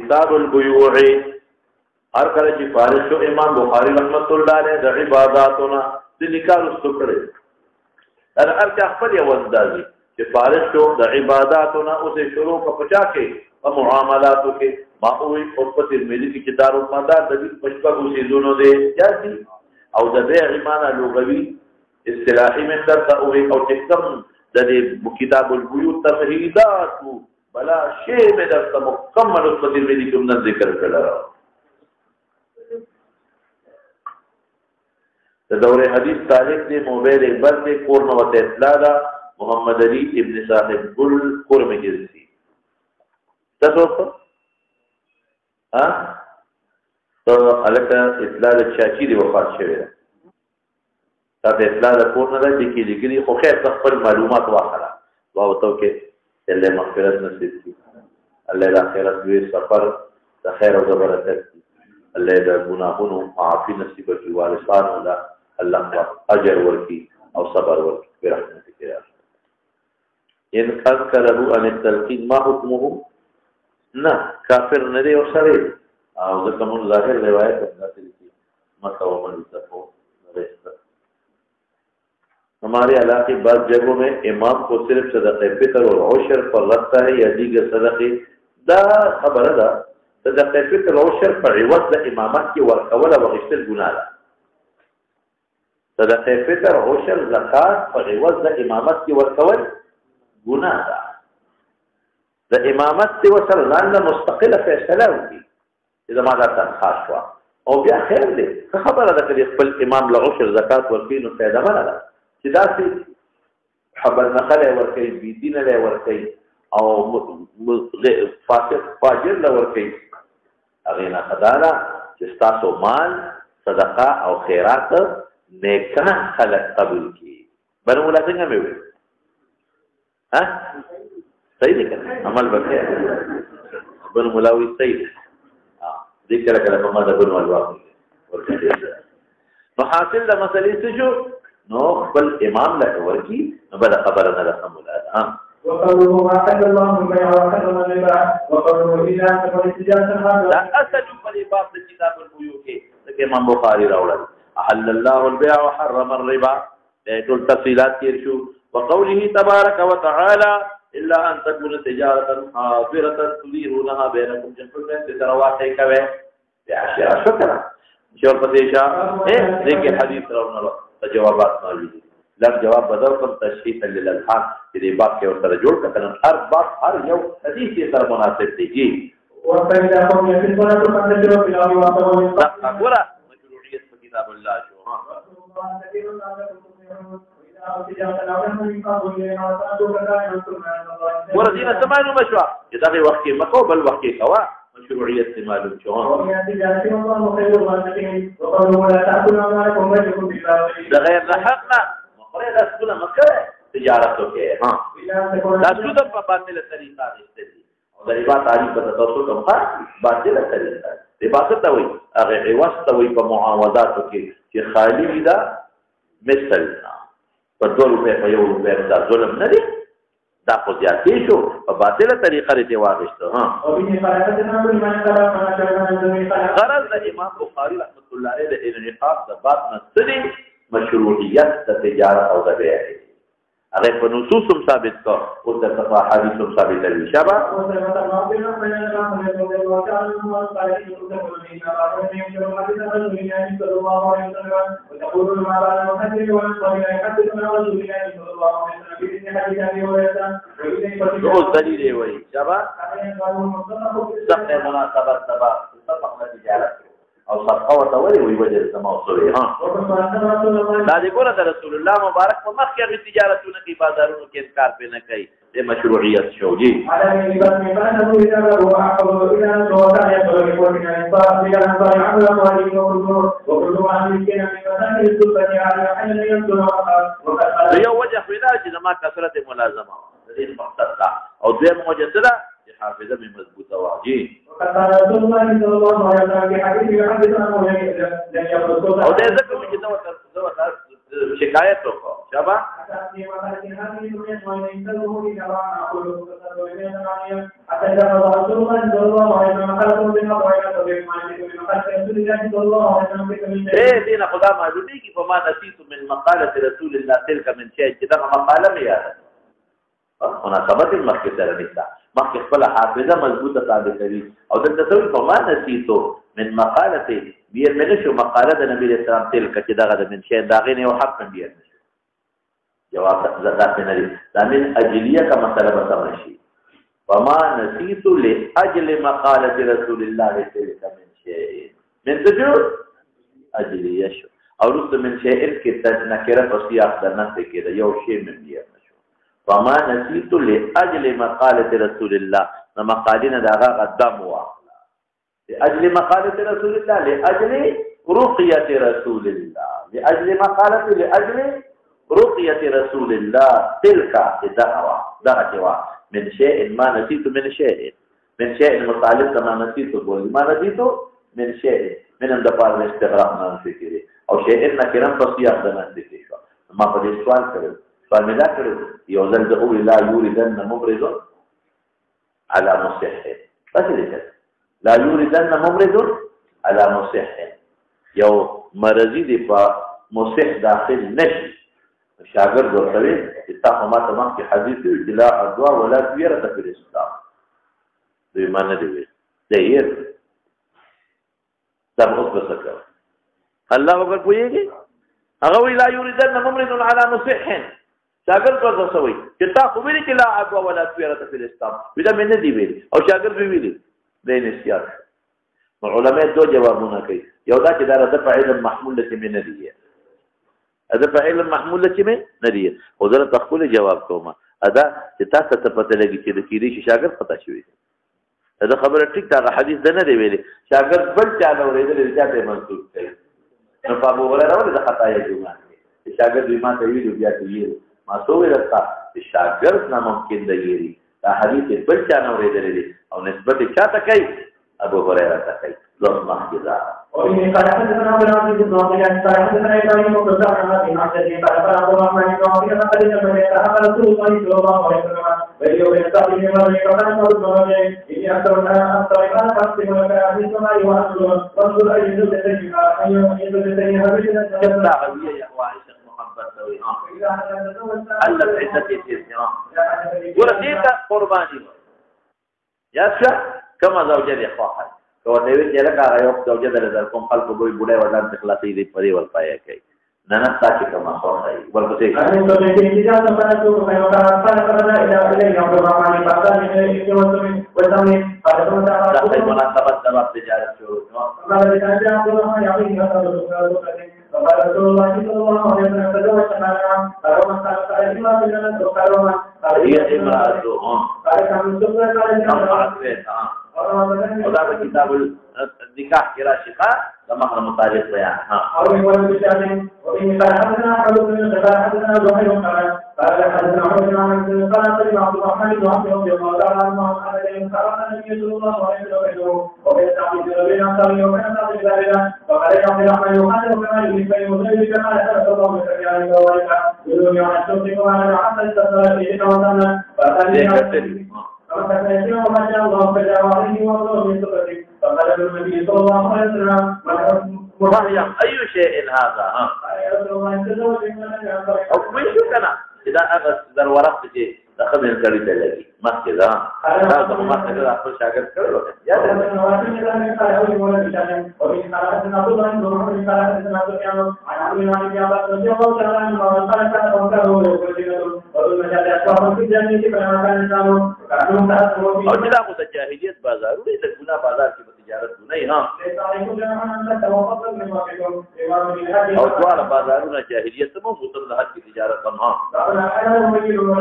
کتاب البیوع هر کله چې فارغ شو امام بخاری رحمت الله علیه د عبادتونه د نکاح رسو کړي دا هر څه خپل یو اندازي چې فارغ شو د عبادتونه او د شروع په پچا کې او معاملاتو کې ما وې او په ترمذی کې چې دارو مدار د دې پښپاګو سيزونو دي یاسي او د بیع معنا لغوي اصطلاحي من درته او تکم د دې کتاب البیوع تمهیدات بلا شی مې درته مکمل په ترمذی کې هم ذکر کړل د دور حدیث تاریخ دی موبایل اکبر دی کورن و اطلاع دا محمد علی ابن صاحب گل کورم جرسی تاسو ها تو الکه اطلاع د چاچی دی وفات شوی دا تاسو اطلاع د کورن دا لیکي لیکلي خو خیر خپل معلومات واخره واو تو کې الله مغفرت نصیب کړي الله د آخرت وی سفر د خیر او د برکت الله د ګناهونو معافي نصیب کړي وارثانو دا الله اجر ورکی او صبر ورکی برحمتك يا الله ان اذكره ان التلقين ما حكمه نه کافر نه دی او سره او ځکه موږ ظاهر روایت حضرت کی مکه و مدینه کو رہتا ہمارے علاقے بعض جگہوں میں امام کو صرف صدقہ فطر اور عشر پر لگتا ہے یا دیگر صدقے دا خبر دا صدقہ فطر اور عشر پر عوض د امامت کی ورکول او غشتل ګناه ده صدقه فطر عشر زکات په عوض د امامت کې ورکول ګناه ده د امامت ته وسره ځان مستقله فیصله وکړي اذا ما دا تنخواست وا او بیا خیر دی خبره ده چې خپل امام له عشر زکات ورکړي نو فایده نه ده چې داسې خبر نقله ورکړي بي دین له ورکړي او فاسق فاجر له ورکړي هغه نه خدانا چې تاسو مال صدقه او خیرات نیکان خلق قبول کی بنو مولا څنګه مې وي ها صحیح دي کنه عمل وکړي بنو مولا وي صحیح دې کله کله په ما د بنو الوا ورته نو حاصل د مسلې څه شو نو خپل امام له ورکی نو بل خبره نه رسم مولا ها وقالوا ما حد الله البيع وحرم الربا وقالوا اذا تقول التجاره لا اسد فلباب كتاب البيوع کې امام بخاری راوړل احل الله البيع وحرم الربا ټول تفصيلات تیر شو وقوله تبارك وتعالى الا ان تكون تجاره حاضره تديرونها بينكم جنبا تترواته کوي بیا شکر شور پدیشا دغه حدیث راوړل جوابات موجود لږ جواب بدل کوم تشریح للالحاق دې باب کې ورته جوړ کړه هر باب هر یو حدیث یې سره مناسب دی وفإذا قوم يكفرون فانتشروا في الأرض وابتغوا مشروعية كتاب الله شو ورزينا سمعنا مشروع يدغي وقت مكو بل وقت كوا مشروعية معلوم شو ده غير لحقنا مقرئ لسكنا مكة تجارته كي ها لا سودا باطل الطريقة دي د ربا تعریف په تاسو کوم باطله طریقه ربا څه ته وایي هغه عوض ته وایي په معاوضاتو کې چې خالی وي دا مثل په 2 روپے په 1 روپے دا ظلم نه دی دا خو زیاتې شو په باطله طریقه لري واغشته ها غرض د امام بخاری رحمۃ اللہ علیہ د انعقاد د باب نصری مشروعیت د تجارت او د بیع هغه په نصوصم ثابت کا او د حدیثم ثابت دي شابه او دلیل وي شابه صحه مناسبت تبع صفقه تجارت او صدقه ورته وی وجه سما وصولي ها دا دې ګوره د رسول الله مبارک په مخ کې تجارتونه کې بازارونو کې انکار په نه کوي د مشروعیت شوجي یو وجه پیدا چې زما کثرت ملازمه دې مقصد او دې موجه حافظه من مضبوطه واجی وقد قال رسول الله صلى الله عليه وسلم في حديث يحدث عنه او دې ځکه چې دا شکایت وکړو شابه دین خدا معلومی کی فما نسیت من مقالة رسول الله تلك من شيء چې دا مقاله مې یاد مناسبت مخکې سره نشته مخکې خپل حافظه مضبوطه ثابت کوي او دلته څه فما نسیت من مقالة بیر مې نشو مقاله د نبی اسلام تلك چې دغه من شيء داغه نه او حق من بیر نشو جواب زکات نه لري دا من اجلیه کا مسله به سمجھ شي فما نسیت لاجل مقالة رسول الله تلك من شيء من تجو اجلیه شو او رست من شيء کې تذکره په سیاق د نفس کې دا یو شی من بیر نشو فما نسیت لاجل مقالة رسول الله نو مقالینه داغه قدم واخلا لاجل مقالة رسول الله لاجل رقيه رسول الله لاجل مقالة لاجل رقيه رسول الله تلك دعوه من شيء ما نسيت من شيء مطالب ما نسيت ما نسيت من شيء من اندفاع الاستغراق ما نسيت او شيء نكرا فصيح ده نسيت ما په دې سوال کړو سوال مې دا کړو یو ځل د قول لا يريدن مبرز على مصح بس دې لا يريدن مبرز على مصح یو مرضی دی په مصح داخل نشي شاګرد ورته چې تاسو ما ته مخکې حدیث وی لا ادوا ولا غیره په اسلام دوی معنی دی دی یې دا اوس څه کوي الله وګور پوهیږي هغه وی لا یریدن ممرض على مصح شاګرد ورته سوي چې تاسو ویل چې لا ادوا ولا غیره په اسلام دا مې نه دی ویل او شاګرد ویلي د نسیات علماء دو جوابونه کوي یو دا چې دا د علم محمول لته مې نه دی ادا په علم محمول چې مې نه دی او زه تخپل جواب کوم ادا چې تاسو ته پته لګی چې د کیری شاګرد پتا شوی دا خبره ټیک دا حدیث نه دی ویلي شاګرد بل چا نه ورېدل ځاته منسوب کوي نو په ابو هريره ولې د خطا یې جوړه چې شاګرد ما ته ویلو بیا ته ویل ما سوې راځه چې شاګرد نه ممکن دی دا حدیث بل چا نه ورېدل او نسبت چاته کوي ابو هريره ته کوي لوس محجزا وإن قال حدثنا ابن عبد الله قال حدثنا إبراهيم بن سعد عن عبد قال قال أبو الرحمن بن عوف قال قد سمعت رسول الله صلى الله عليه وسلم ويوم يستعمل من قال قول الله إني أكثر ما أقسم لك في السماء وأنظر أي جزء تجمع أي جزء تجمع جزء عوية يا عائشة محمد سوي الله عزتي تسمع ورقيق قرباني يا شا كما زوجة إخوان او دیوی چې لکه هغه یو زوجه در کوم خلکو ګوي بوډۍ ودان ته خلاصې دی پرې ول پایا کوي نه نه تا چې کومه خوښه ای ورپسې مناسبت سبب تجارت شروع فقال رسول الله صلى الله عليه وسلم تزوج معنا فلما قال فإما بنا تقالوا هي امرأته قال كم سبنا قال خدا په کتاب النکاح کې راشي ښا د مہر متعلق بیان ها او ولې بشانه او ان قال حدثنا حدث حدثنا زهير قال حدثنا عمر بن عمرو قال سمع عبد الرحمن بن عوف رضي الله عنه قال قال النبي صلى الله عليه وسلم ويستعمل بين صلي وبين صلي ذلك وقال يا عبد الرحمن يقاتل كما يريد ويذل كما يحب الله تعالى وذلك يقول يا عبد الرحمن حتى استغفر في كما فقال فقال يوم ما شاء الله فجاء عليه والله من سبته فقال النبي صلى الله عليه وسلم مريم أي شيء هذا أو ويشو كان إذا أخذ ذر ورقت شيء أخذ من كريت لك ما كذا هذا ما كذا أخذ شاكر كله يا او جدا خو د جاهلیت بازارونه د ګنا بازار کې تجارت نه ها او ټول بازارونه جاهلیت مو متل د حق تجارت هم ها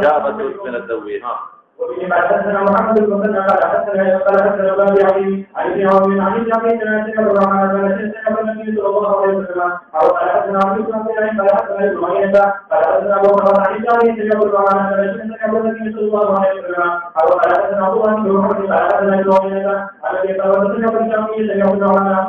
شابت من الدوي ها وبه قال حدثنا محمد بن مسلم قال حدثنا ابن علي عن ابن عمر بن علي بن سنة الرحمن بن سنة النبي صلى الله عليه وسلم أو قال حدثنا عبد الله بن علي قال حدثنا ابن معينة قال حدثنا أبو بكر عن ابن سنة الرحمن بن سنة النبي صلى الله عليه وسلم أو قال حدثنا عبد الله بن محمد قال حدثنا ابن معينة عن ابي بكر بن سنة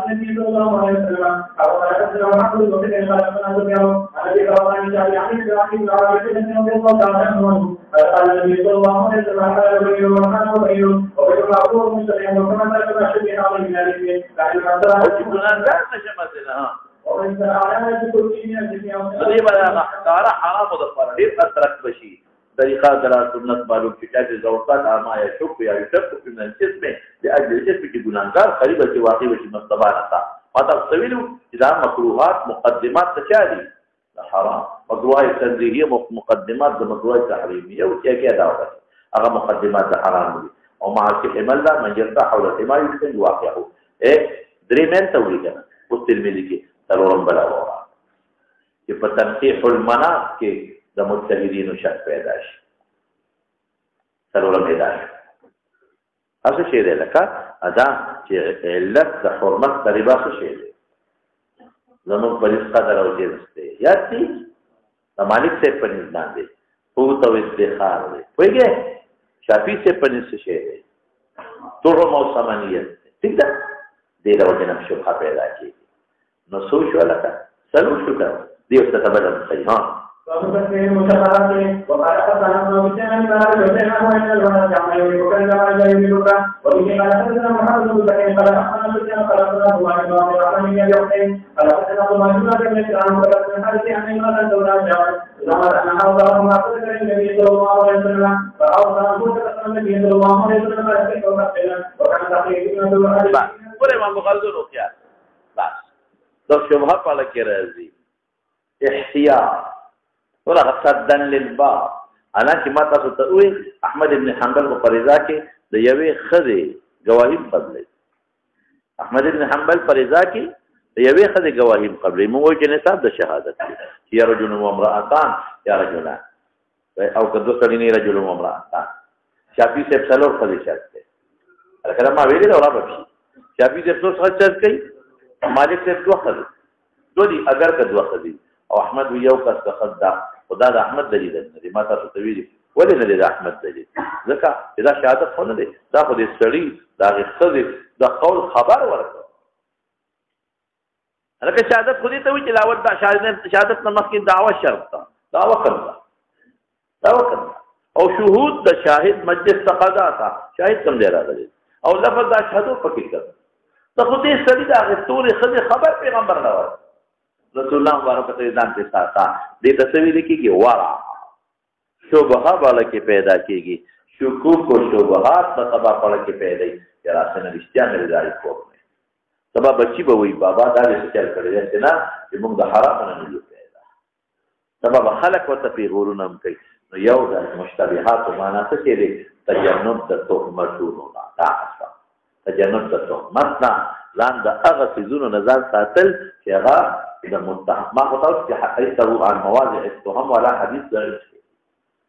النبي صلى الله عليه وسلم أو قال حدثنا محمد بن مسلم قال حدثنا سفيان عن ابي بكر عن ابي عن ابن عمر بن سنة رضي الله تعالى عنه قال النبي صلى الله عليه وسلم قال بين وكان وبين وبين معروف مستقيم وكما ذكر شبيه عليه من ذلك لكن ما ترى ګناهګار نشه مثلا ومن علامه كل شيء دې باندې ښکارا حرام د پر ډیر اثرت بشي طریقہ درا سنت معلوم چې ذوقات اعما یا شک یا شک په منځ میں د اجل چې په ګناهګار قریب چې واقع وشي مستبانه تا ماته سویلو چې دا مکروهات مقدمات څه دي حرام مکروهات تنزیهیه مقدمات د مکروهات تحریمیه او چې کې ادا وکړي هغه مقدمات حرام دي او مع احتمال لا من يرتاح حول احتمال يمكن واقعه درې من تولیدنه او تلمیذ کې تلورم بلا وره چې په تنقیح المناط کې د مجتهدینو شک پیدا شي تلورم پیدا شي هغه شی دی لکه ادا چې علت د حرمت طریقه څه شی دی زموږ په دې قدر او جنسته یا چې د مالک سے پنځ باندې او تو استخار دی وایي شافعی سے پنځ شی دی تورم او سمانیت ٹھیک ده دې د وجه نه شبهه پیدا کیږي نو سو شو لکه سلو شو ده دې څه تبدل صحیح ها ومن متفرد وقال حدثنا ابن مسلم قال حدثنا هو ان الولد جمع يقول كما جاء يقول وبه قال حدثنا محمد بن بكر قال اخبرنا سفيان قال اخبرنا ابو بكر بن عمرو بن يحيى قال حدثنا ابو بكر بن عمرو قال حدثنا حديث عن امرأة سوداء جاءت انها وضعت ما قدر النبي صلى الله عليه وسلم فاوصى ابو بكر النبي صلى الله عليه وسلم وكان تقريبا ابن پورے امام بخاری نو کیا بس تو شبهه پاله کې راځي احتیاط ولا صدن للباب انا چې ما تاسو ته وې احمد ابن حنبل په فریضه کې د یوې خزې گواهی بدلې احمد ابن حنبل فریضه کې د یوې خزې گواهی قبلې مو چې نصاب د شهادت کې یا رجل و امرأتان یا رجلان او کدو سړي نه رجل و امرأتان شافعي صاحب څلور خزې شته کله ما ویلې دا راځي شافعي صاحب څو خزې کوي مالک صاحب دوه خزې دوی اگر که دوه خزې او احمد یو کس تخدا خدا د احمد دلیل نه ما تاسو ته ویلي ولې نه د احمد دلیل ځکه دا شهادت نه دی دا خو دې سړی دا غخذ د قول خبر ورکړه هغه شهادت خو دې ته وی چې لاول دا شهادت نه مخکې دعوه شرط ده دعوه کړه او شهود د شاهد مجلس تقاضا تا شاهد کوم دی راغلی او لفظ دا شهادت پکې کړ ته خو دې سړی دا غتوري خبر پیغمبر نه ورکړه رسول الله مبارک ته ځان ته ساته دې تصویر کېږي ورا شوبه بالا کې پیدا کېږي شکوک او شوبهات په سبا بالا کې پیدا کېږي راسنه رښتیا نه لري کوم سبا بچي به وي بابا دا څه چل کړی دی نه چې موږ د حرام نه نه پیدا سبا خلق ورته پیغورونه کوي نو یو د مشتبهات معنا څه دی تجنب د تهمتونو دا اصلا تجنب د تهمت نه ځان د هغه سيزونو نه ځان ساتل چې هغه إذا منتهى ما قطعت في حقيقته عن مواضع التهم ولا حديث ضعيف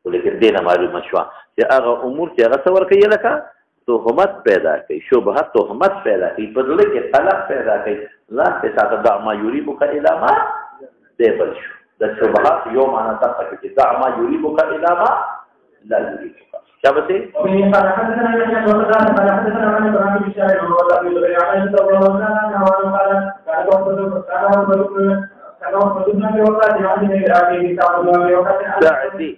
ولكن دينا معلومة شوى في أغا أمور في أغا سور كي لك تهمت پیدا كي شبهات تهمت پیدا كي بدلك طلب پیدا كي لا تتدع ما يريبك إلى ما ديبل شو ده شبهات يوم أنا تقف كي دع ما يريبك إلى ما لا يريبك شابتي قال حدثنا يحيى بن سعد قال حدثنا عن ابراهيم بن شعيب وقال ابي بكر عن ابي هريره قال هو ابن اخي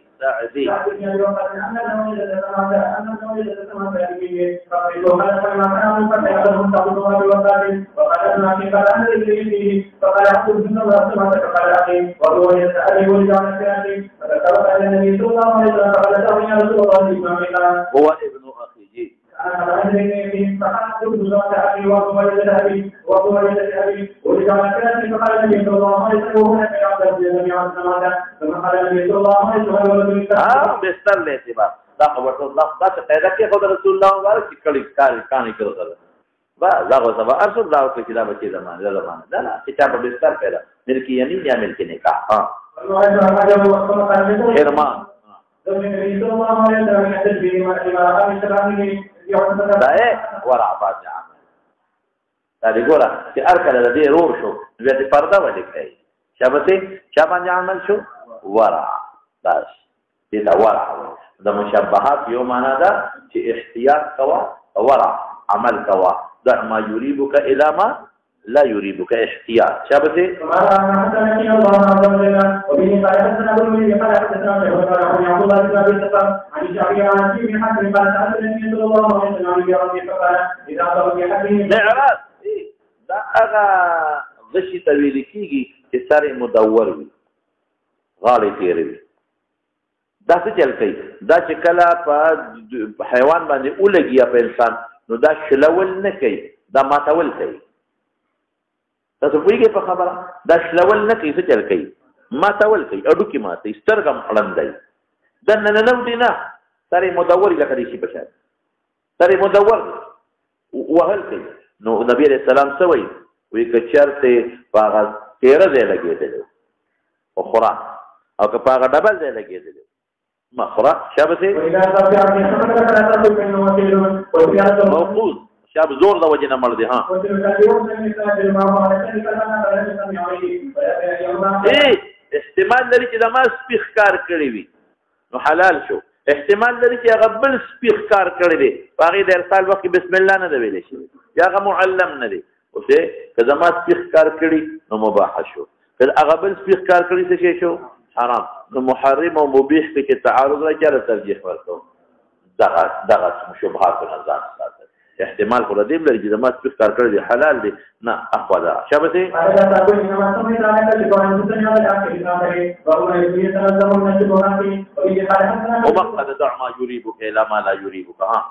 بستر لیتے بات دا خبر تو دا څه پیدا کې خدای رسول الله مبارک کړي کانی کړو با زاغو سبا ارسل داو کې کتاب کې زمانه دا نه چې په بستر پیدا ملکی یمین یا ملکی نکاح ها ارمان دا ورع باندې عمل دا دی ګوره چې هر کله د دې رور شو بیا دې پرده ولیکئ چا باندې عمل شو ورع بس دې ته ورع د مشبهات یو معنا ده چې احتیاط کوه ورع عمل کوه دع ما يريبك الى ما لا يريبك احتياط شابته معراج دا هغه غشي تویل کیږي چې سره مدور وي غاړې تیروي دا څه چل کوي دا چې کله په حیوان باندې ولګي په انسان نو دا شلول نه کوي دا ماتول کوي تاسو پوهیږئ په خبره دا شلول نه کوي څه چل کوي ماتول کوي اډوکي ماتي سترګم خړندای دنه نه نو دي نه سره مدور لکه دې شي بشر سره مدور وهل کوي نو نبی عليه السلام سوي وی کچرته پاغه تیرې ځای لګېدل او خورا او که پاغه ډبل ځای لګېدل مخرا شابته موقوز شاب زور د وجه نه مړ دي ها احتمال لري چې د ما سپیخ کار کړی وي نو حلال شو احتمال لري چې هغه بل سپیخ کار کړی دی باغې د ارسال وخت بسم الله نه دی ویل شي یا هغه معلم نه دی اوسه که د ما سپیخ کار کړی نو مباح شو که هغه بل سپیخ کار کړی څه شو حرام نو محرم او مبیح کې تعارض راځي ترجیح ورکړو دغه مشبهات نه ځان ساتي احتمال خو دې لري چې د ما سپیخ کار کړی دی حلال دی نه اخوا ده شابته ومقد دع ما يريبك الى ما لا يريبك ها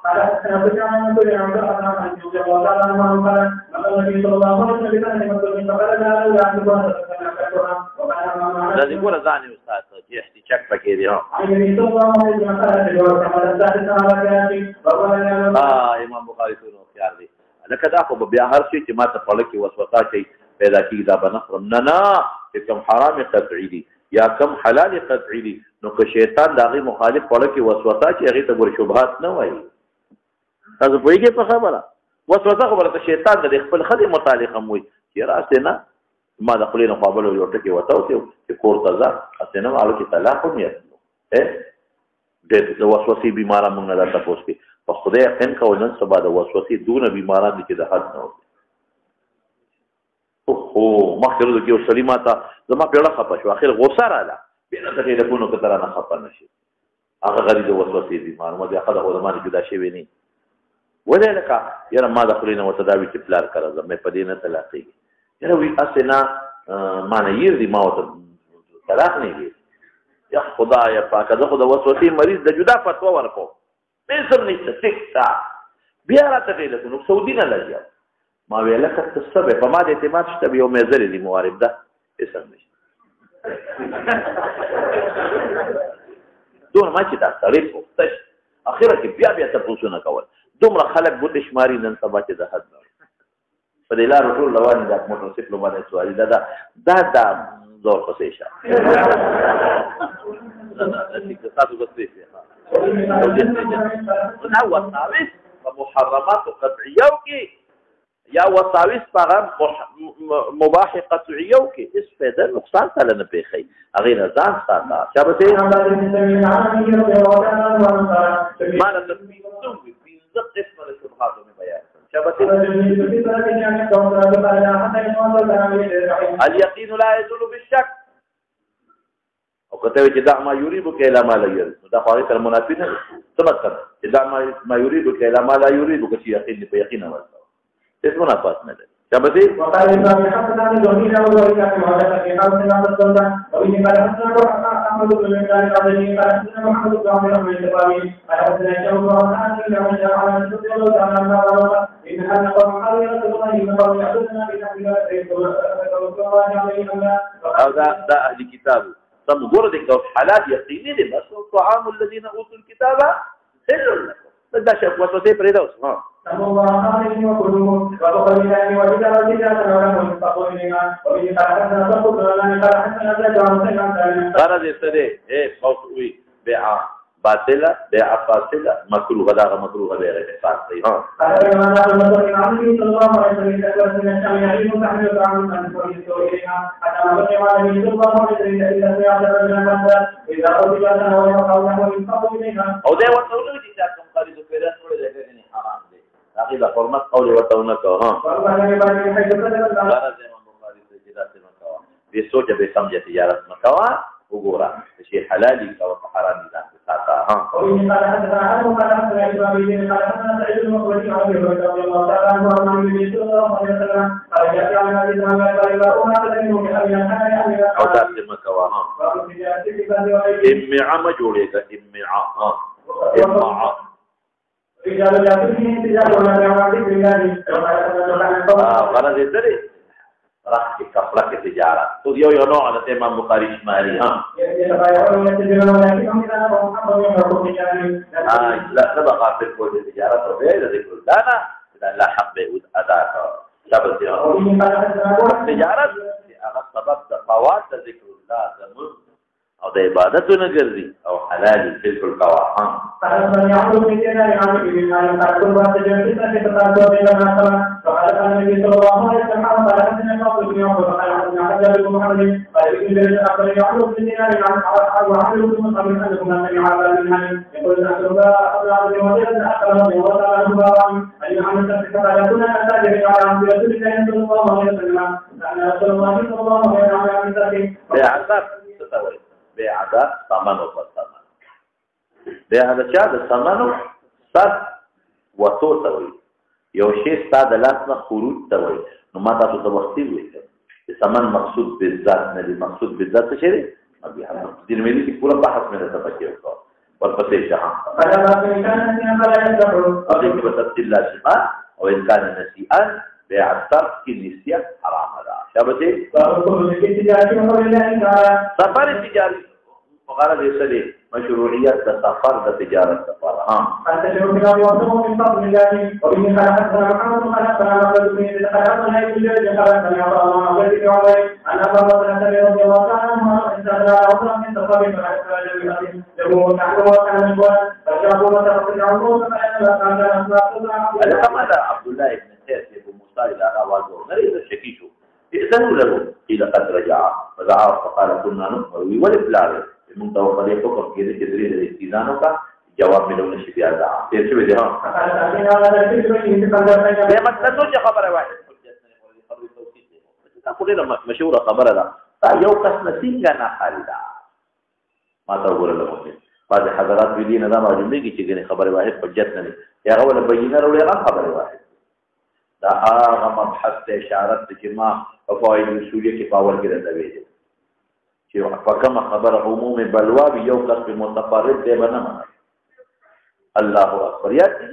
دا دې ګوره ځان یې استاد چې احتچاک پکې دی امام بخاری ته خيار دی لکه دا خو بیا هر شي چې ما ته پړه کې وسوسه کوي پیدا کیږي دا بنخرم نه چې کوم حرام قطعی دي یا کوم حلال قطعی دي نو که شیطان داغي مخالف پړه کې وسوسه چې هغه ته ور شبهات نه وایي تاسو پوهیږئ په خبره وسوسه خبره ته شیطان د خپل خدای متعلق هم وي چې راسته نه ما د خپل مقابله یو ټکی وتاو چې کور تازه اسنه والو کې طلاق هم یې د وسوسې بیماران موږ نه تاسو کې په خدای یقین کول نن سبا د وسوسې دون بیماران دي چې د حد نه وي او مخکره د یو سلیماته زما پیړه خپه شو اخر غوسه رااله بیا ته له کومو کتره نه خپه نشي هغه غری د وسوسې بیمار مو د خدای خدای باندې جدا شي ویني ولې لکه یاره ما د خپل نه وتداوی چې پلار کړه زما په دې نه طلاقي یاره وی اسنه معنی یې دی ما ته طلاق نه دی یا خدای پاک دا خدای وسوسې مریض د جدا فتوا ورکو بسم نشته ټیکتا بیا راته ویل نو سعودي نه لګیا ما ویل کته سبب په ما د اعتماد شته یو مزر دی موارد ده اسم نشته دون ما چې دا تعریف وختش اخره کې بیا تاسو نه کول دومره خلک بوت شماري نن سبا چې د حد نه په دې لار ټول روان دي موټر سایکل باندې سواري دا زور پسې شه تاسو بسې نه وساوس په محرمات قطعیو کې یا وساوس په مباح قطعیو کې اس فائدہ نقصان تعالی نه پیخي هغه نه ځان ساته چا به ما له تفصیل په قسمه له شبهات مې بیان اليقين لا يزول بالشك او کته چې دا ما يريبك الى ما لا يريد دا خو تر منافق نه تمثل دا ما يريبك الى ما لا يريد چې یقین په یقین ورته هیڅ منافات نه ده چابتي وقال ابن حسن عن جميل وذلك في هذا الكتاب من هذا السنه وإن قال حسن أحمد بن مالك عليه قال حسن محمد بن عمرو بن الشبابي قال حسن شوق وعن لمن جاء على السنه وكان الله إن هذا قوم قالوا يا رسول الله إن قوم يأخذنا بنحو هذا أهل كتاب تنظر ذلك حالات يقيني بس طعام الذين أوتوا الكتاب خير لكم بدأ شاف وسوسة بريدوس ها الله عليه وسلم وقال لي وجد رجلا تناوله فقولنا وإن قرأنا فقلنا قرأنا غرض استدي خوفوي بيع باطله بيع فاسده مكروه دا مكروه غير فاسد ها او ده وتولو دي تاسو قالي د پیران ټول دغه حرام دي هغه د حرمت قول وتونه کو ها دې سوچ به سمجه تجارت مکوا وګورا شي حلالي او حرامي ده ساته ها او ان قال حدثنا عنه قال حدثنا ابراهيم قال حدثنا سعيد بن مقبول عن ابي هريره رضي الله تعالى عنه عن النبي صلى الله عليه وسلم قال جاء عن ابي هريره قال لا امه تدعو بأبي او ذات مكوا ها امعا ما جوړيږي امعا ها امعا رجال جاءوا تجارة ولا بيعوا بالله غرض دې راح کپڑا کې تجارت تو یو نوع د امام بخاری شماري ها لا سبق في كل تجارت او غير ذکر دانا لا حق ادا سبب تجارت هغه سبب د فوات ذکر الله زمون او د عبادتونو ګرځي او حلال بالکل کوا ها بعدا ثمن او ثمن به هغه چا د ثمن صد وتو ته وي یو شی ستاسو د لاس نه خروج ته وي نو ما تاسو ته وختي وي چې ثمن مقصود بالذات نه دی مقصود بالذات څه دی ابي هم دې ملي کې پورا بحث مې راته پکې وکړ ورپسې شاه او دې کې په تفصیل لا شفا او ان كان نسيئا بيع الصرف کی نسیت حرام ده شابته سفر تجاری وغير ذلك مشروعية السفر لتجارة السفر أنت شروط لا يوصف من فضل الله وبه خلقتنا محمد خلقنا مقبل به خلقنا لا يجوز خلقنا يا الله وذلك عليه أن الله تعالى رضي الله عنه إن الله أمر من سفر فأخرج بالأرض له نحن وكان من قول فجابوا وتفقد عنه فإن الله تعالى كما عبد الله بن سيد بن موسى إلى أواجه غير الشكيش إذن له إلى قد رجع فدعا فقال كنا نؤمر ولفلاره من توقع حکم کې د دې د استیزانو کا جواب ملونه شي بیا دا تیر شوی دی ها به مطلب څه خبره وایي خبره توصیف دی دا خو ډیره مشهوره خبره ده دا یو کس نسینګه نه خالدا ما ته وګورل مو بعض حضرات وی دي نه دا معلومه کی چې خبره واحد حجت نه دی یا ولا بینه وروړي خبره واحد دا هغه مبحث اشاره چې ما فوائد اصوليه کې باور کې راځي چې فکما خبر عموم بلوا یو کس په متفرد دی نه الله اکبر یاتي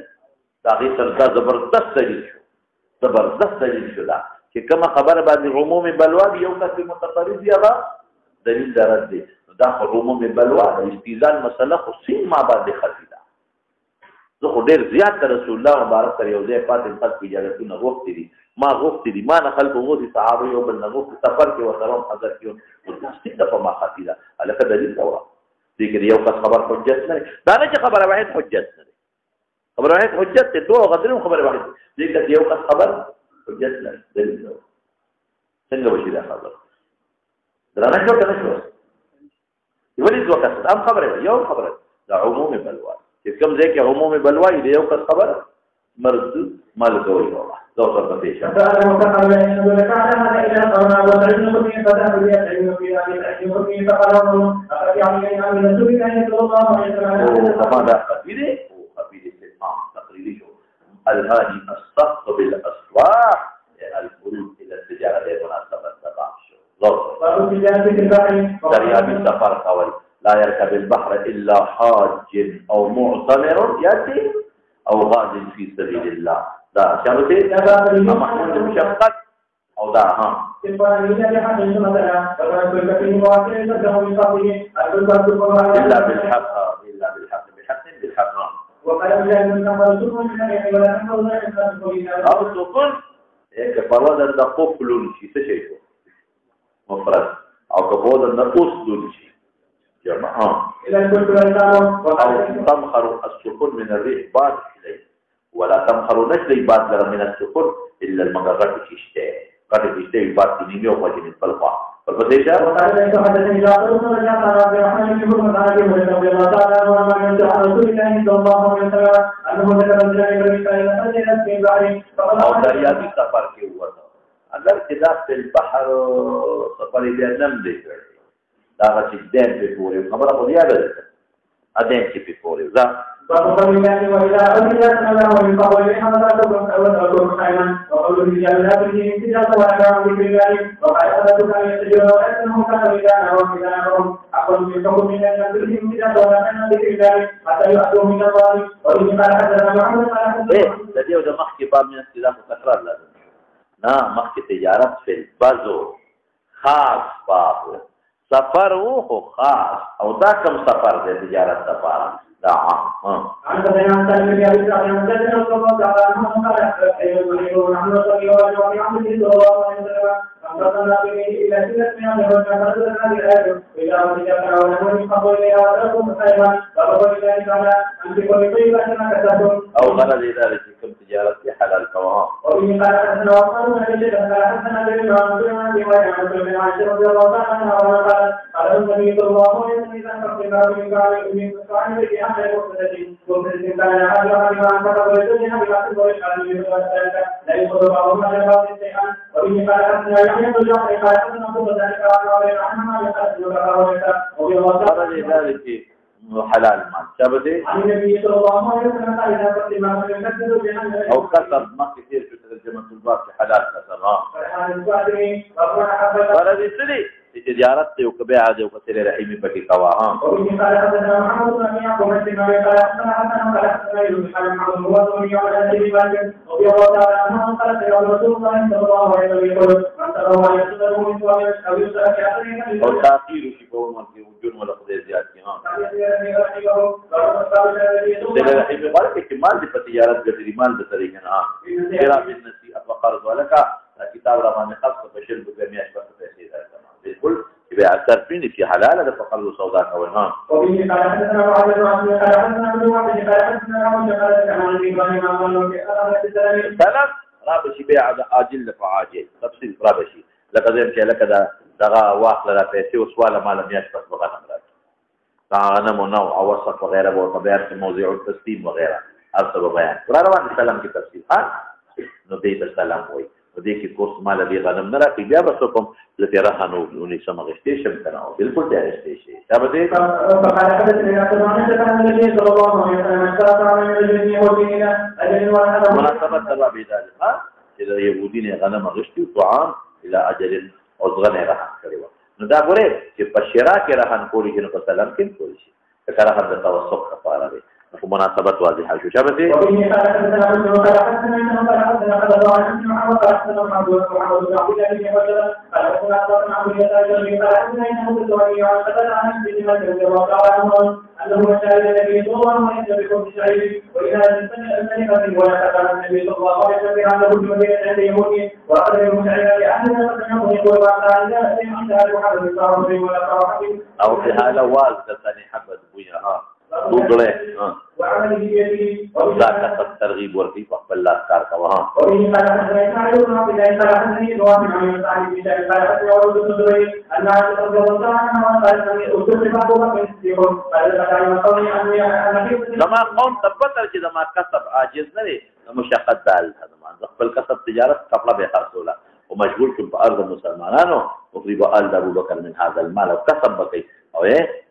داغه سردا زبردست دلیل شو دا چې کما خبر باندې عموم بلوا یو کس په متفرد دی هغه دلیل درد دی دا عموم بلوا د استیزان مسله خو سین ما باندې خفي ده زه خو ډیر زیات رسول الله مبارک سره یو ځای پاتې خلک اجازهونه غوښتي دي ما غوښتي ما نه خلک غوښتي صحابه یو بل نه غوښتي سفر کې وسلام حضرت کې تصدیق د په ما خاطی ده الکه دلیل دا و دي کې یو کس خبر حجت نه دا نه چې خبره واحد حجت نه خبره واحد حجت ته دوه غدرم خبره واحد دي کې یو کس خبر حجت نه دلیل دا څنګه وشي دا خبر درنه شو کنه شو یولې دوه کس هم خبره یو خبره دا عموم بلوا چې کوم ځای کې عموم بلوا دی یو کس خبر مرض مال کوي والله ذوق الفتيش الماني الصفق بالاسواق الخروج الى التجاره بمناسبه التبع درياب السفر قول لا يركب البحر الا حاج او معتمر ياتي او غاز في سبيل الله دا شرطه محمود مشقت او دا ها الا بالحق بالحق او سكون كفرد القفل شي څه شي مفرد او كفرد النقص دول شي جمع إذا كنت لسانه أو تمخر السكون من الريح بعد إليه ولا تمخر نشلي بعد من السكون إلا المغرب تشتى قد تشتى بعد تنيني وفجن الفلقة فالبديشة وقال حدثني جعفر بن رجاء قال عبد الرحمن بن مسعود رضي الله تعالى عنه عن رسول الله صلى الله عليه وسلم أنه ذكر الجانب الرسالة فنزلت في البحر أو دريابي سفر के हुआ था अगर किताब في البحر سفر إلى نم ذكر لا تجدين في فوري خبر أبو ديابة أدين في فوري ذا فقال الله وإذا أولي الله ويقول لحمد أول خيرا وقول الرجال لا تجي امتجاز ولا بالله وقال أبدك أن يتجروا أنهم كانوا إذا وإذاهم أقول من حكم من أن تجي امتجاز ولا كان ذكر الله حتى يؤدوا من الله وإن قال حدثنا محمد قال حدثنا لديه وده مخي باب من استدام وتكرار لازم مخي تجارت في البازو خاص باب سفر هو خاص أو ذاكم سفر ده تجارت سفر نعم. عن بيان سالم بن ابي سعيد حدثنا رسول الله تعالى عنه قال ايها نحن نصلي وعبد الله صلى الله عليه وسلم فانطلقنا به الى سنه من الرجل فنزلنا بالايه اذا وجدنا ونحن من قبل اليها ولكم خيرا فقال الله تعالى انفقوا بطيبه ما كسبتم او غرض ذلك فيكم تجاره حلال كواه وبه قال حدثنا وقال من اجل قال حدثنا بن عن بن عائشه رضي الله تعالى عنها قال النبي صلى الله عليه وسلم اذا فقنا من قال من صاحب ومن كان هذا ما كتب لدنيا بحسب ويشهد من ذلك لا يصدر بعضهم على بعض شيئا وبه قال حدثنا يحيى بن جعفر قال حدثنا ابو ذلك قال عنهما خرج ذلك حلال المال شابتي عن النبي صلى الله عليه وسلم قال اذا قتل ما يكذب بان او كسب ما كثير في ترجمه الباب في حلال كسبها خرج سري تجارت ته وكبيعه ده وكثير رحيمي بكي قواها وبه قال حدثنا محمد بن ابي عمرو بن قال حدثنا قال حدثنا يونس بن محمد هو بن يوم الذي بان وفي الله عنه قال يا رسول الله صلى الله عليه وسلم من تروى يصدر من سؤال او يسال في اخره او تاخير في قوم في وجود ولا قضيه زيادتي ترى رحيمي قال احتمال دي تجارت بالمال بطريقه ترى بالنسي فقرض ولك كتاب رمان خاص بشر بجميع اشباه التفسير بالكل يبقى الترفين في حلال هذا فقر سوداء او نعم وبه قال حدثنا معاذ بن عبد الله قال حدثنا ابن وهب قال حدثنا عمرو قال عن ابراهيم عن سلام رابشي بيع اجل فعاجل تفصيل رابشي لقد زين لك دغا واخل لا پیسې وسواله ما لم يشبه بغنم راځي غنم ونوع وصف وغيره وطبيعه موضوع التسليم وغيره ارسل بيان قرار السلام کی تفصیل نو دې السلام وای ودې کې کورس مال دې غنم نه راځي بیا بس کوم لته راهنو ونی سمغشتې شم کنه بالکل تیارشتې شي دا به فقال حدثنا عثمان بن النبي صلى الله عليه وسلم استطاع من الجن ودينا اجل وهذا مناسبه الله بذلك اذا يهودين غنم غشتي طعام الى اجل او ځغنه راهن کړو نو دا ګوره چې په شرا کې راهن کولی چې په سلام کې کولی شي دا راهن د توسط لپاره دی په مناسبت واضحه شو شابه وبه قال حدثنا ابن قال حدثنا انه قال حدثنا قال الله عنه محمد قال حدثنا محمد بن عبد الله بن وجل قال حدثنا ابن عبد الله قال حدثنا انه الزهري عن قتل عن ابن مسعود رضي الله عنه انه شهد النبي صلى الله عليه وسلم بحب شعير واذا الملكه ويتكلم النبي صلى الله عليه وسلم عن كل مدينه عند يهود واخذ المشعر لاهلها فسمعه يقول بعد ذلك عند محمد بن عبد الله ولا او في هذا واز ثاني حبه بويها دوغله وعمله بيده لا كسب ترغيب ورغيب وقبل لا كار كواه وبه قال حدثنا اسماعيل بن عبد الله قال حدثني نوافل عن سعيد بن شعيب قال حدثني عروه بن زبير ان عائشه رضي الله عنها قالت اني اصبت ابو بكر الصديق قال لك قومي ان لما قوم تبتر چې ما کسب عاجز نه دي مشقت دال هذا خپل کسب تجارت کپڑا به خرڅولا ومشغول شو په ارض مسلمانانو وقريب آل ابو بکر من هذا المال وكسب بقي او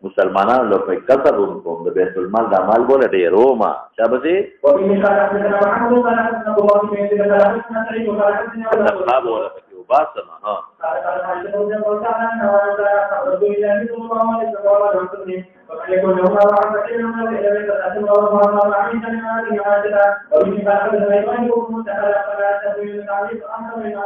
مسلمانانو له په کسب کوم د بیت المال د مال بوله ډیرو ما شابه وبه قال حدثنا محمد قال حدثنا ابو بكر بن سعيد قال حدثنا سعيد قال حدثنا اصحاب ولا في وباسما قال عائشة رضي الله تعالى عنها وعن رسول الله صلى الله عليه وسلم وقد يكون له بعض كثير من العلم تأتي الله مع عيسى من هذه العادة وبه قال حدثنا إبراهيم بن سعد فلا تسوي التعريف أمر من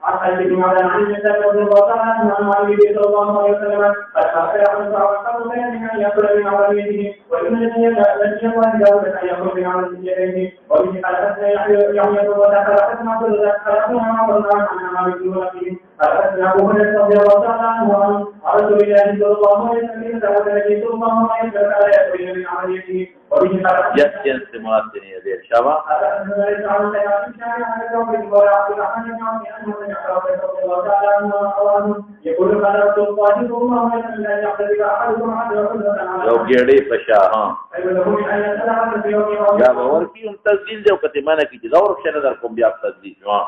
عن خالد بن معدان عن النبي رضي الله تعالى عنه عن النبي صلى الله عليه وسلم قد يعمل صعب بين أن يأكل من عمل يده وإن الذي لم يكن داود أن يأكل من عمل يده وبه قال حدثنا يحيى بن وذكر حدثنا عبد الرزاق قال حدثنا عمر بن عن عمل حدثنا ابو هريره رضي الله تعالى عنه عن رسول الله صلى الله عليه وسلم قال النبي صلى الله عليه وسلم لا يأكل من عمله وبه قال يسين سمات دي شباب يقول قال رسول الله صلى الله عليه وسلم لا يعتذر احدكم عدل لو ګړې فشا ها یا باور کی هم تسجیل دی او کته معنی کی دا اور شنه در کوم بیا تسجیل ها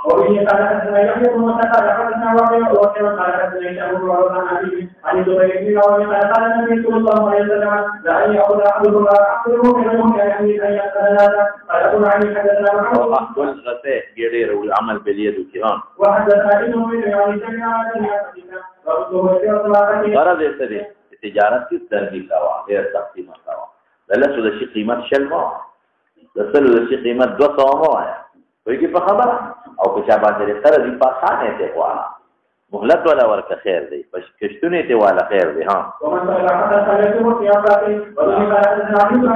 عمل باليد وكهان غرض يسري تجارت کی ترغیب کاوه غیر تقسیم کاوه دلته د شي قیمت شل ما دسلو د شي قیمت 200 ما آیا وایي کی په خبره او که چا باندې سره دی په خانه ته واله مهلت ولا ورکه خیر دی پس کشتونه ته والا خیر دی ها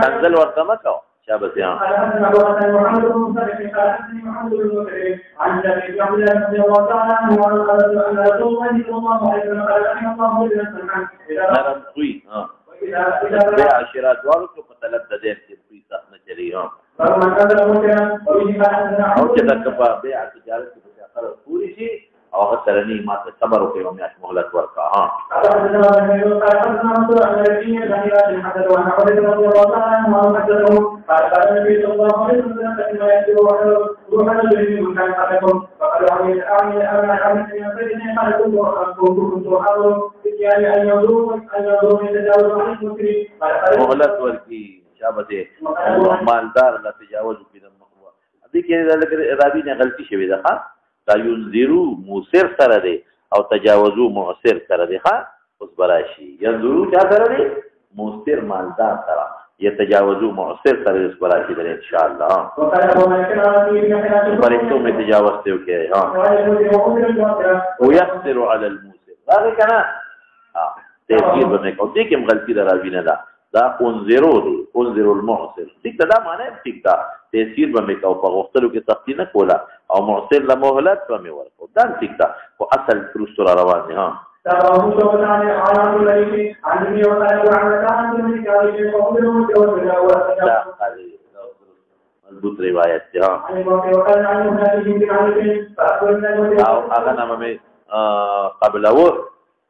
تنزل ورته مکو شابه ها عن جابر بن عبد الله رضي الله تعالى عنه قال ان رسول الله صلى الله عليه وسلم قال رحم الله سلمان نرم خوي ها بيع عشرات والو په طلب د دې په صح نه چلی ها او چې دا کپا بيع تجارت په اخر پوری شي او غسرنی ما ته صبر وکړو او میاش مهلت ورکا ها مهلت ورکی شابه مالدار لا تجاوز کې د مخوا دې کې راوی نه غلطي شوی ده ها دا ينذرو موثر سره دی او تجاوزو معسر سره دی ها اوس براشي ينذرو چا سره دی موثر مالدار سره يتجاوزو معسر سره اوس براشي دی ان شاء الله پرېتو می تجاوز ته وکي ها ويقدر على الموثر دا کنه ها تفسیر باندې کو دي کوم غلطي دراوی نه ده دا انذرو دی انذرو المعسر ٹھیک دا معنی ٹھیک دا تفسیر باندې کو په غوښتلو کې سختی نه کوله او معسر له مهلت باندې ورکو دا ٹھیک دا او اصل پرستور روان دي ها مضبوط روایت دی ها او هغه نامه قبل اور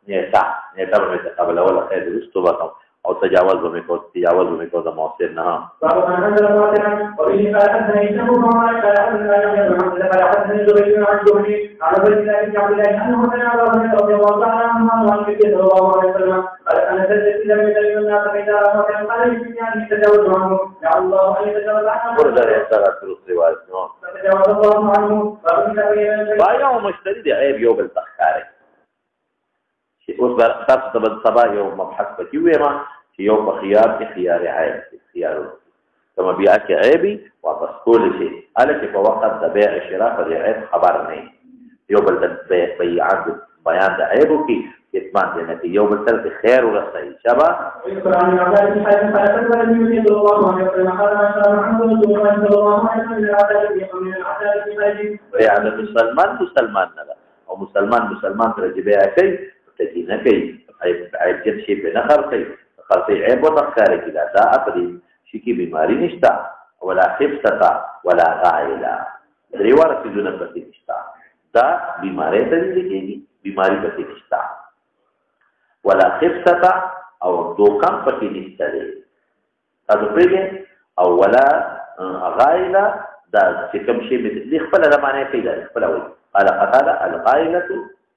نیتا به قبل اول خیر رستو وکاو او تجاوز به کو د موثر نه بایا مشتری دی عیب یو بل تخکاری اوس تاسو ته سبا یو مبحث پکې وېما چې یو په خيار کې خيار عیب خيار کما بیا کې عیبي واپس کول شي الکه په وخت د بیع شراء پر عیب خبر نه یو بل د بیعت بیان د عیب کې اطمینان دي نه یو بل تر خیر ورسي شبا بیعت مسلمان نه او مسلمان سره چې بیع کوي تجينا كي عيب جد شيء بنخر كي خلصي عيب وتخكار كده دا أبدي شيكي بماري نشتا ولا خفتا ولا غائلا ريوار سيدونا بسي نشتا دا بماري تدي لكي بماري بسي نشتا ولا خفتا او دوكان بسي نشتا لي هذا بريجي او ولا غائلا دا شكم شيء مثل لخفل هذا معنى كده لخفل أول قال قتال الغائلة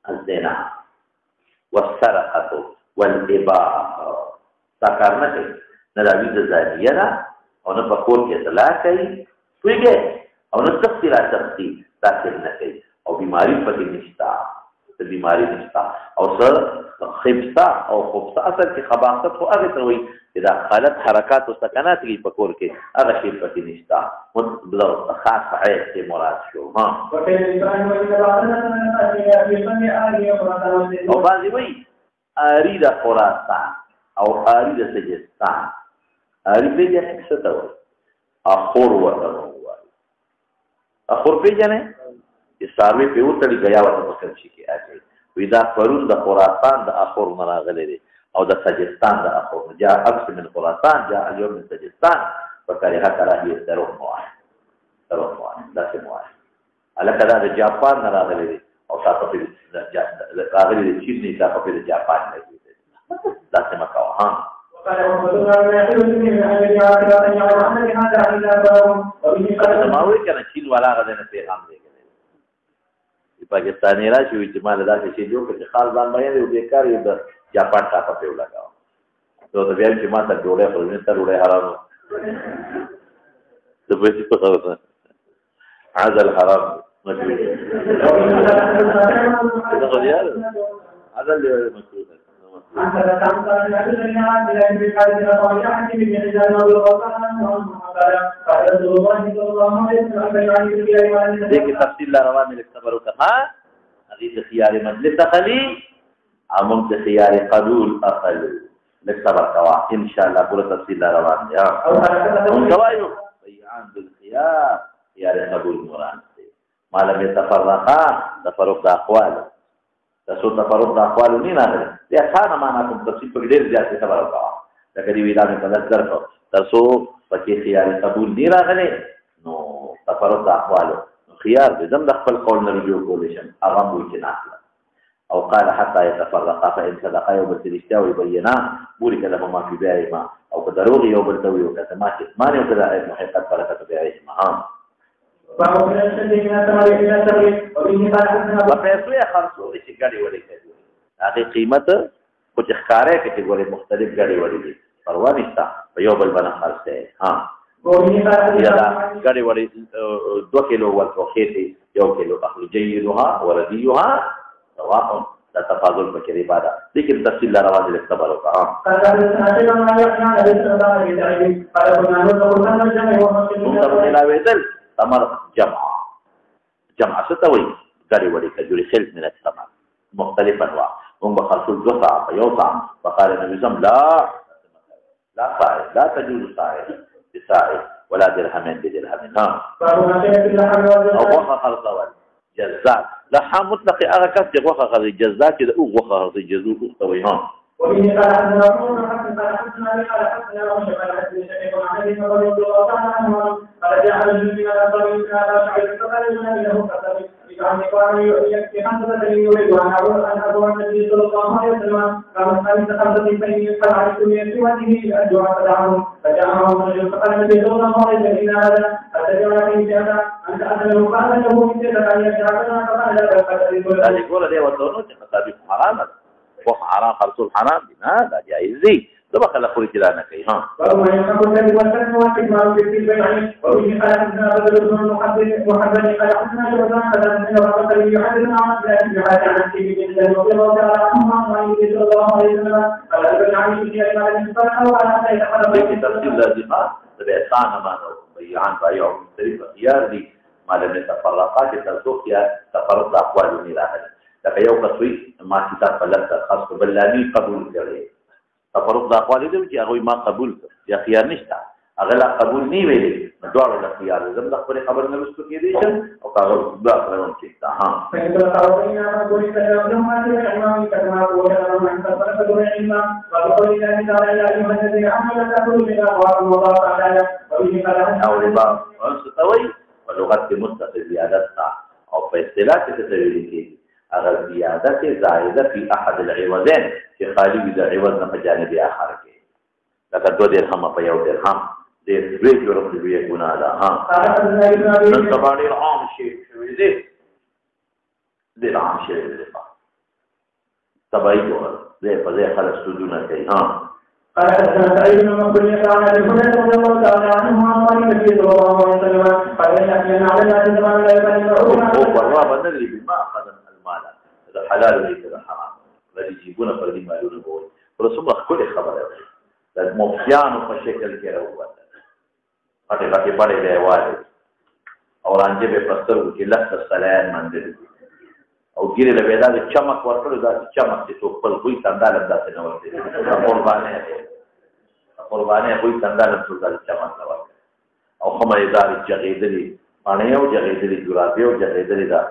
الزنا والسرقه والاباء تاکارنه کوي نه د زانیه ده او نه په کور کې طلاق کوي پوهېږې او نه تفصیل داخل نه کوي او بیماری پکې نشته بیماری نشته او څه خبثه او خبثه اصل کې خباثت خو هغه ته وایي چې دا حالت حرکات او سکنات کې په کور کې هغه شی پکې نشته مطلب خاص عیب کې مراد شو ها او بعضی وایي آری د خراسان او آری د سجستان آری پیجنې څه ته وایي اخور ورته وایي اخور پیجنې چې ساروی په وتړي غیا وته په کوم شي کې اچي وی دا پرون د خراسان د اخور نه راغلی دی او د سجستان د اخور نه جاء عکس من خراسان جاء اليوم من سجستان فکرها کراهیه تروح موای داسې موای الکه دا د جاپان نه راغلی دی او تاسو په راغلی دی چین نه تاسو په جاپان نه دی داسې مکو ها زماوی کنه چین والا غده نه پیغام دی پاکستانی راشي وي چې مال داسې شي جوړ کړي خاص ځان باندې یو بیکار یو د جاپان ټاپه په لګاو نو ته بیا چې ما ته جوړه خو نه تر وړه حرام د به په خبره عزل حرام مشوي دا غوړي عزل مشوي أنت تتعلم أن الدنيا بلا انتقال إلى طبيعة بالميزان والوطن فرسول الله صلى الله عليه وسلم ديك تفصيل لا روان الاختبار وكها هذه خيار مجلس أخلي عمم خيار قبول أخلي الاختبار كوا إن شاء الله كل تفصيل لا روان يا ونقوايو بيعان بالخيار خيار قبول مران ما لم يتفرقا تفرق أقوال تاسو تفرق د اقوال نه نه دي ښه معنا کوم تفصیل په ډېر زیات خبره وکړه دا کدی ویلا نه په نظر کو تاسو پکې خيار قبول نه راغلي نو تفرق د اقوال خيار دې زم د خپل قول نه رجوع کول شي هغه مو کې نه او قال حتى يتفرقا فان صدقا يوم التشتاء ويبينا بورك لهما في بيعهما او بدروغ يوم التوي وكتمات ما يقدر عليه محقق بركه بيعهما پیسو یا خرڅول چې ګاډي وړي کوي هغه قیمت خو چې ښکارې کې ګوري مختلف ګاډي وړي دي پروا نشته په یو بل باندې خرڅه ها ګاډي وړي 2 کیلو ورته خېټي 1 کیلو اخلي جيدها ورديها سواء لا تفاضل بكري بعد لكن تفصيل لا رواد الاختبار وقع ثمر جمع ستوي قري ولي كجوري خلف من الثمر مختلف انواع هم بخرصوا جصع فيوصع فقال النبي صلى الله عليه وسلم لا صاعد لا تجوز صاعد بصاعد ولا درهمين بدرهم او وخا خرصوا جزاء لحام مطلق اغا كسر وخا خرص جزاء كده او وخا خرص جزوك اختوي هون وبه قال حدثنا عمر قال حدثنا قال حدثنا وشك قال حدثنا شقيق عن ابي رضي الله تعالى عنه قال جاء رجل من الانصار على شعير فقال النبي له قتل بكان قال يكفي خمسه يريد ان ابو النبي صلى الله عليه وسلم قال خمسه خمسه فاني قد عرفت من سوته الدعاء فدعهم فجاءهم رجل فقال النبي صلى الله عليه وسلم هذا اتجرى في هذا انت اتله قال له من سيدك ان يشركنا فقال لا قال يقول لي وتونس خطابي حرام وحرام خرصول حرام دي لا جائز دي ده خلق خوري كده انا كي ها فهو يحب الذي وسلم واستكمال في البيع وبه قال حدثنا بدر بن محمد قال حدثنا شعبان قال حدثنا وقال يحدثنا عن ابن عن سيدي بن الله رضي الله تعالى عنه عن النبي صلى الله عليه وسلم قال ابن عن في المال المصطلح وعلى ان يتقرب في تفصيل لازمات تبعثان ما بيعان بايع مختلف خيار دي ما لم يتفرقات تلسوق يا تفرق اقوال نيراه لکه یو کسوی ما کتاب په لږ خاص په بلانی قبول کړي تفرق د اقوال دي چې هغه ما قبول یا خيار نشته هغه لا قبول نه ویلي دوړو د خيار زم د خپل خبر نه رسو کې دي او هغه دا کړون چې ها فإذا قالوا ما قولي كلام ما الإمام كما قول من تفرق العلم وقول الله تعالى يا أيها الذين آمنوا تقولوا بما قال الله تعالى وبه قال او ربا واستوي ولغت مستقل زيادتها او په اصطلاح کې تسویل کېږي اگر زیادت زائده فی احد العوضین چې خالی وي د عوض نه په جانب اخر کې لکه 2 درهم په یو درهم دې دوی جوړ کړی ګناه ده ها نن سبا ډېر عام شي شوی دی ډېر عام شي دی تبعی جوړ دې په ځای خلک سودونه کوي ها قال حدثنا سعيد بن مقبول قال ابي هريره رضي الله تعالى عنه عن النبي صلى الله عليه وسلم قال ان على الناس زمان لا يبالغون والله بدل بما اخذ المال هذا حلال وليس حرام الذي يجيبون فردي مالون بول رسول الله كل خبره ده مفيان په شکل کې راوته پټه پټه پړې دی واله او رانجه به پستر کې لکه سلام مندل او ګیره له پیدا د چمک ورکړو دا چمک چې څوک په کوئی تندال انداز نه ورته قربانه کوئی تندال څوک دا چمک نه ورته او خمه دار جغیدلی باندې یو جغیدلی جرابې او جغیدلی دا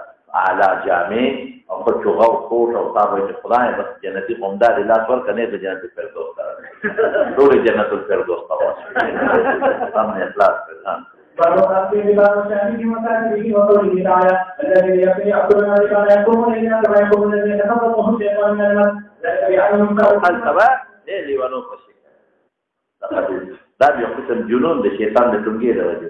اعلی جامع او په چوغه او کوټ او تابه چې خدای بس جنتي قومدار لاس ورکنه د جنت الفردوس سره ټول جنت الفردوس ته واسي سامنے اخلاص کړه بارو تاسو دې بارو شامل دي متعلق دي او دې تعالی الذي يقي عبدنا كان يقوم الى كما يقوم الذي تخبطه الشيطان من المس لا يعلم حل سبا دې ونو پښې دا یو قسم جنون د شیطان د ټنګي راوځي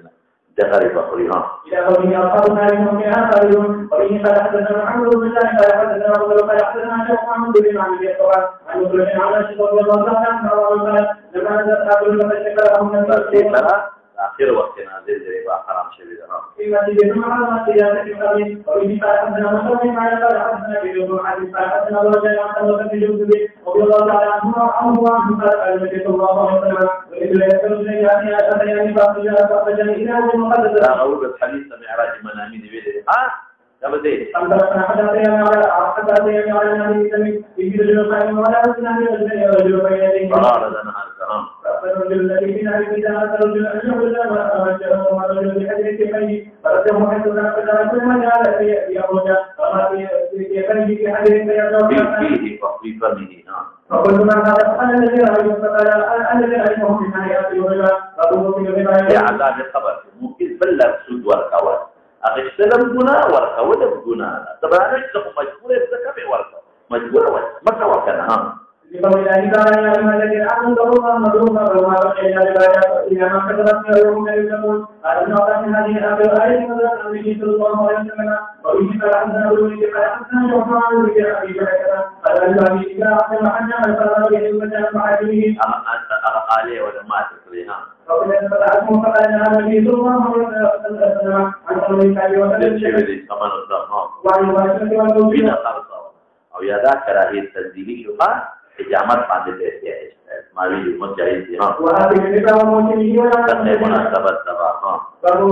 د غریب اخري ها الى قوله اصحابنا لهم فيها خالدون وبه قال حدثنا محمد بن الله قال حدثنا ابو بكر قال حدثنا شيخ محمد بن عبد الله عن مسلم عن انس رضي الله عنه قال لما نزل قبل المشرك لهم من آخر وقت نازل دی با حرام شوی ده في مسجد المحرم في ذلك القبيل وبه قال حدثنا مسلم قال حدثنا ابن عبد قال حدثنا ابو جهل عن ابي بكر الجندي رضي الله تعالى عنه وعنه قال قال النبي صلى الله عليه وسلم وإذ لا يكون لجاني أتياني فأخرجني إلى أرض المقدسة لا أقول الحديث معراج منامي دي بيدي تبدي أمدرسنا حتى أتياني على النبي السميع في رجل قائم ولا أسنى رجل بين يديه فغارد أنا هذا فالرجل الذي في نهر إذا أتى رجل أن يقول وما رجل بحجر كفيه فرده حيث ذكر كل ما جعل في أخرج وما في كفيه في حجر فيه وفي فمه فقلت من هذا فقال الذي رأيه فقال الذي رأيه في حياته الربا فقلت في الربا يا عذاب الخبر ممكن بلغ سود ورقوات اغسلم گناه ورقودم گناه طبعا نجزم مجبور يتكفي ورقو مجبور متى وكنا لقول الله تعالى يا أيها الذين آمنوا اتقوا الله وذكروا وما بقي من الآيات إلى ما كتبت من يوم يتقون قال ابن عباس هذه آخر آية نزلت عن النبي صلى الله عليه وسلم وبه قال حدثنا أبو بكر قال حدثنا شعبان عن أبي بكر قال الباني إذا أحسن حجا فلا به وجاء معاجمه عليه ولما تكريها وقد فتحتم فقال هذا النبي صلى الله عليه وسلم عن قوله تعالى وعن الواسطة والتوفيق او یادا کراهیت تنزیلی شوخه حجامت باندې پیسې ما ویلو مجاهد دي ها وهذه الفكرة وموجبه ولا مناسبت تبع ها فهو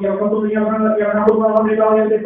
يقول يمنع الله ربا ويمسك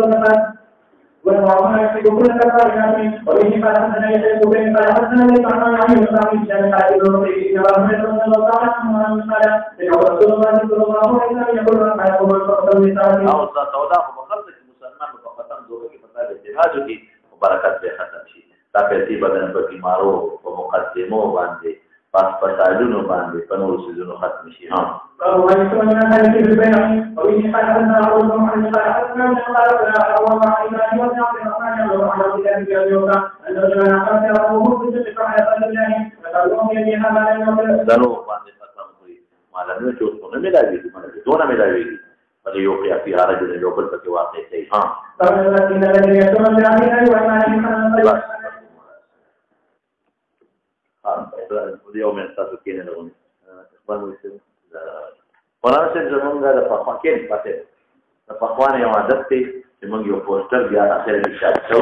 والله يكتب كل كفار ياسين وبه قال حدثنا يحيى بن قال حدثنا لي عن عن يسامي كان قال ابن ربيع ان الله تعالى عنه قال ان رسول الله صلى الله عليه وسلم يقول ما يقول فقد لسانه او سودا مخلص مسلمان فقط دوه کې پتا دی جهاد کی برکت به ختم شي دا پیسې بدن په بیمارو او مقدمو باندې پاس پټالونو باندې په نورو سيزونو ختم شي ها او يسمى من هذه البيع وبه قال حدثنا ابو محمد قال حدثنا قال ابو معاذ بن عبد الرحمن وعن عبد الله بن يوسف ان رجلا قال ابو مسلم فقال الله فقالوا يدي هذا دنو باندې ختم کوي مالنه چې څونه ملاوي دي مله دونه ملاوي دي بل يوقع فيها رجل يوبل فكي واقع شيء ها فالذين الذين يسمون بالعمل وإيمانهم اليوم يحتاجوا كين لهم إخوان ويسلم قرآن سے زمانگا دا فخوان کین پاتے دا فخوان یو عادت تی چې موږ یو پوسټر بیا اخر کې شاید شو